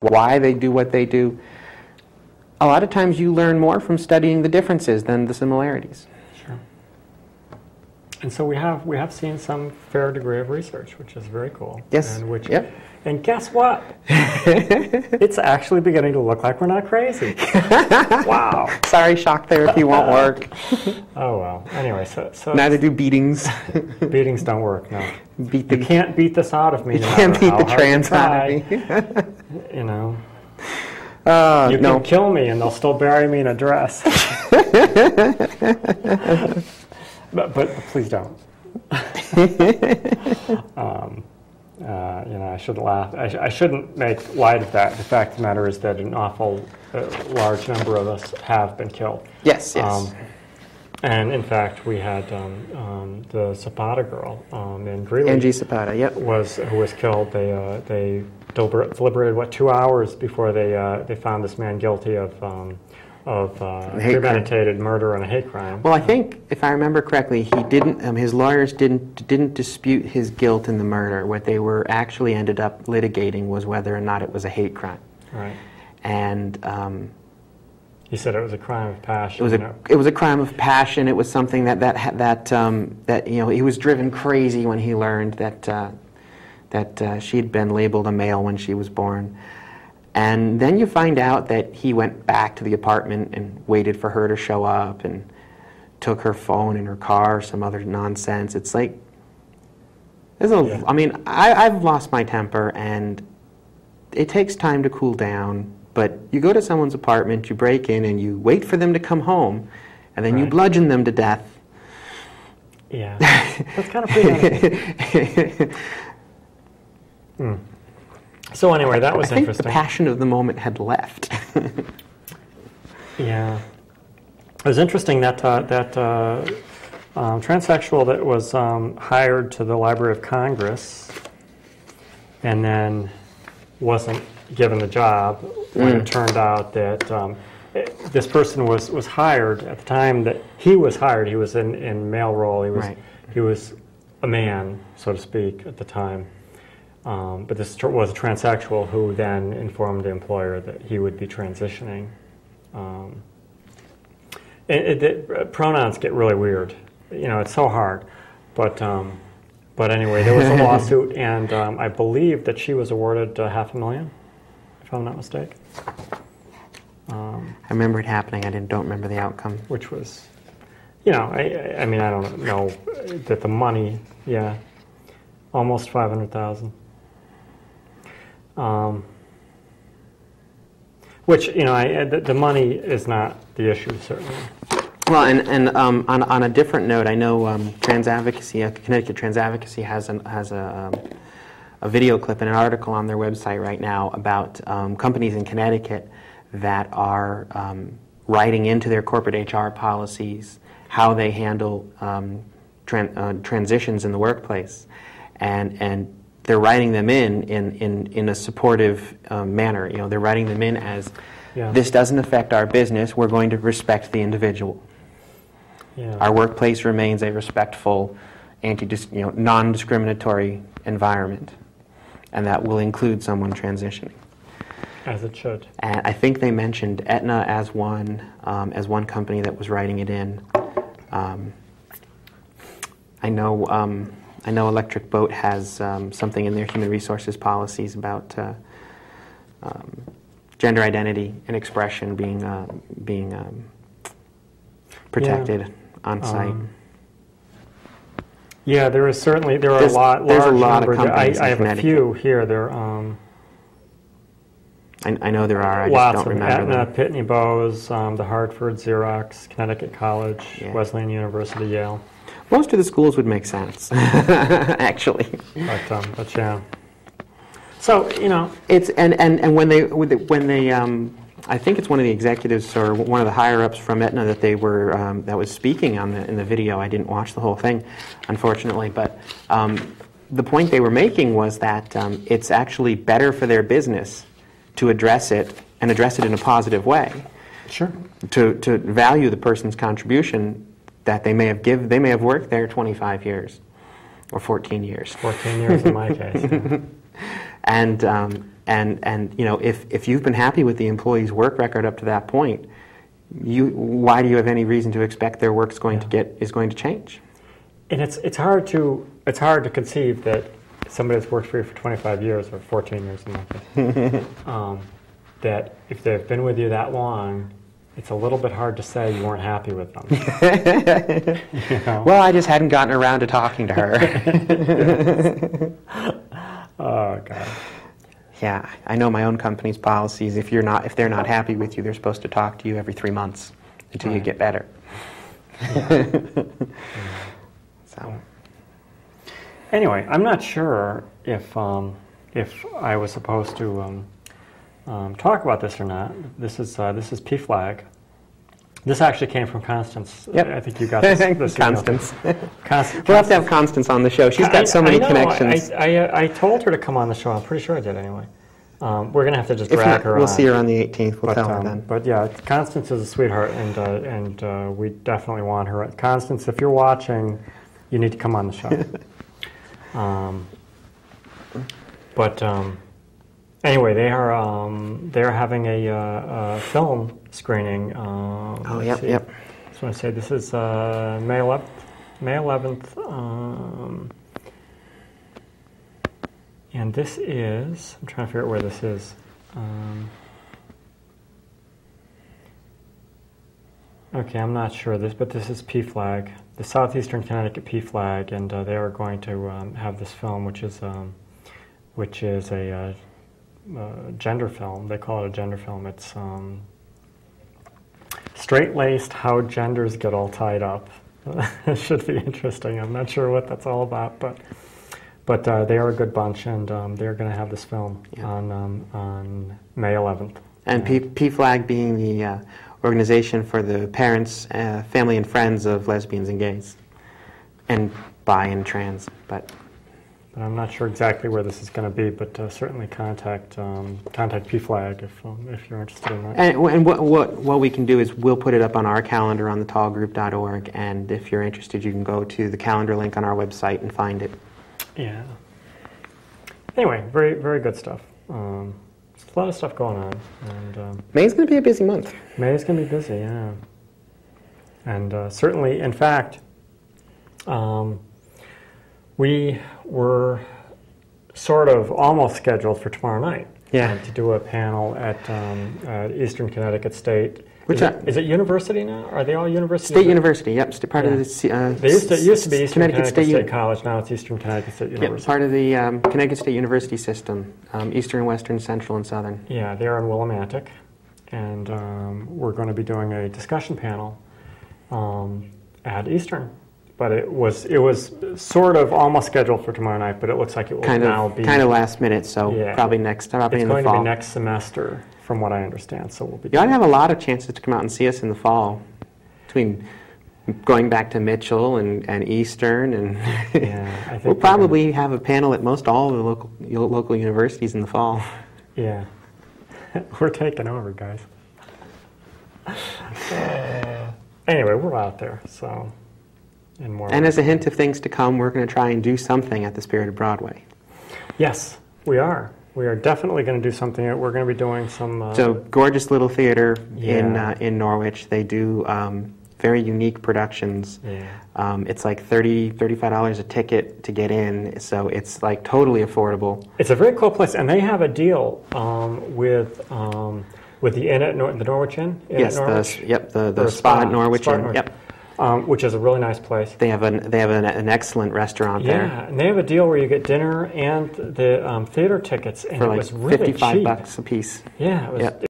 why they do what they do. A lot of times you learn more from studying the differences than the similarities. Sure. And so we have seen some fair degree of research, which is very cool. Yes. And which, yep. And guess what? It's actually beginning to look like we're not crazy. Wow. Sorry, shock therapy won't work. Oh, well. Anyway, so neither do beatings. Beatings don't work, no. You can't beat this out of me. You can't beat the trans out of me. You know. You can kill me and they'll still bury me in a dress. but please don't. You know, I shouldn't laugh. I shouldn't make light of that. The fact of the matter is that an awful large number of us have been killed. Yes, yes. And in fact, we had the Zapata girl in Greeley. Angie Zapata, yep. Who was killed. They deliberated, what, 2 hours before they found this man guilty of premeditated murder and a hate crime. Well, I think, if I remember correctly, he didn't. His lawyers didn't dispute his guilt in the murder. What they were actually ended up litigating was whether or not it was a hate crime. Right. And he said it was a crime of passion. It was a crime of passion. It was something that you know, he was driven crazy when he learned that she had been labeled a male when she was born. And then you find out that he went back to the apartment and waited for her to show up and took her phone and her car, some other nonsense. It's like, I mean, I've lost my temper, and it takes time to cool down, but you go to someone's apartment, you break in, and you wait for them to come home, and then you bludgeon them to death. Yeah, that's kind of premeditated. So anyway, that was interesting. I think the passion of the moment had left. Yeah. It was interesting that transsexual that was hired to the Library of Congress and then wasn't given the job when it turned out that this person was hired at the time that he was hired. He was in male role. He was a man, so to speak, at the time. But this was a transsexual who then informed the employer that he would be transitioning. Pronouns get really weird. You know, it's so hard. But anyway, there was a lawsuit, and I believe that she was awarded $500,000, if I'm not mistaken. I remember it happening. I don't remember the outcome. Which was, you know, I mean, I don't know that the money, almost $500,000. Which, you know, the money is not the issue, certainly. Well, and on a different note, I know Trans Advocacy, Connecticut Trans Advocacy has a video clip and an article on their website right now about companies in Connecticut that are writing into their corporate HR policies how they handle transitions in the workplace, and they're writing them in a supportive manner. You know, they're writing them in as, this doesn't affect our business. We're going to respect the individual. Yeah. Our workplace remains a respectful, non-discriminatory environment, and that will include someone transitioning. As it should. And I think they mentioned Aetna as one company that was writing it in. I know Electric Boat has something in their human resources policies about gender identity and expression being protected on site. Yeah, there are a lot of companies. I have a few here. I know there are. I lots just don't of remember Aetna, them. Pitney Bowes, the Hartford, Xerox, Connecticut College, Wesleyan University, Yale. Most of the schools would make sense, actually. But yeah. So, you know, it's and when they I think it's one of the executives or one of the higher ups from Aetna that they were that was speaking in the video. I didn't watch the whole thing, unfortunately, but the point they were making was that it's actually better for their business to address it and address it in a positive way. Sure. To value the person's contribution that they may have worked there 25 years or 14 years. 14 years in my case. Yeah. And And you know, if you've been happy with the employee's work record up to that point, why do you have any reason to expect their work's going is going to change? And it's hard to conceive that somebody that's worked for you for 25 years or 14 years in my case, that if they've been with you that long, it's a little bit hard to say you weren't happy with them. You know? Well, I just hadn't gotten around to talking to her. Oh God. Yeah, I know my own company's policies. If they're not happy with you, they're supposed to talk to you every 3 months until you get better. So. Anyway, I'm not sure if I was supposed to talk about this or not. This is PFLAG. This actually came from Constance. Yep. I think you got this Constance. We'll have to have Constance on the show. She's got so many connections. I told her to come on the show. I'm pretty sure I did anyway. We're going to have to just drag her on. We'll see her on the 18th. We'll tell her then. But yeah, Constance is a sweetheart, and we definitely want her. Constance, if you're watching, you need to come on the show. Anyway, they're having a film screening. Yep. Just want to say this is May 11th, and this is. I'm trying to figure out where this is. Okay, I'm not sure but this is PFLAG, the Southeastern Connecticut PFLAG, and they are going to have this film, which is a gender film. They call it a gender film. It's straight-laced how genders get all tied up. It should be interesting. I'm not sure what that's all about, but they are a good bunch, and they're going to have this film on May 11th. And PFLAG being the organization for the parents, family, and friends of lesbians and gays, and bi and trans, but I'm not sure exactly where this is going to be, but certainly contact PFLAG if you're interested in that. And what we can do is we'll put it up on our calendar on thetallgroup.org, and if you're interested, you can go to the calendar link on our website and find it. Yeah. Anyway, very, very good stuff. There's a lot of stuff going on. And May's going to be a busy month. May's going to be busy, yeah. And certainly, in fact, we were sort of almost scheduled for tomorrow night to do a panel at Eastern Connecticut State. Is it university now? Are they all university? State University, yep. Part of the it used to be Eastern Connecticut State College. Now it's Eastern Connecticut State University. Yep, part of the Connecticut State University system, Eastern, Western, Central, and Southern. Yeah, they're in Willimantic, and we're going to be doing a discussion panel at Eastern. But it was sort of almost scheduled for tomorrow night, but it looks like it will now be kind of last minute. So probably in the fall. It's going to be next semester, from what I understand. So we'll be. You ought to have a lot of chances to come out and see us in the fall, between going back to Mitchell and Eastern, and I think we'll probably have a panel at most all of the local universities in the fall. Yeah, we're taking over, guys. Anyway, we're out there, so. And as a hint of things to come, we're going to try and do something at the Spirit of Broadway. Yes, we are. We are definitely going to do something. We're going to be doing some... So, gorgeous little theater in Norwich. They do very unique productions. Yeah. It's like $35 a ticket to get in, so it's like totally affordable. It's a very cool place, and they have a deal with the Inn at the Norwich Inn. Yes, the spa at Norwich Inn. Yep. Which is a really nice place. They have an excellent restaurant there. Yeah, and they have a deal where you get dinner and the theater tickets, and for it like was really $55 cheap. a piece. Yeah, it was.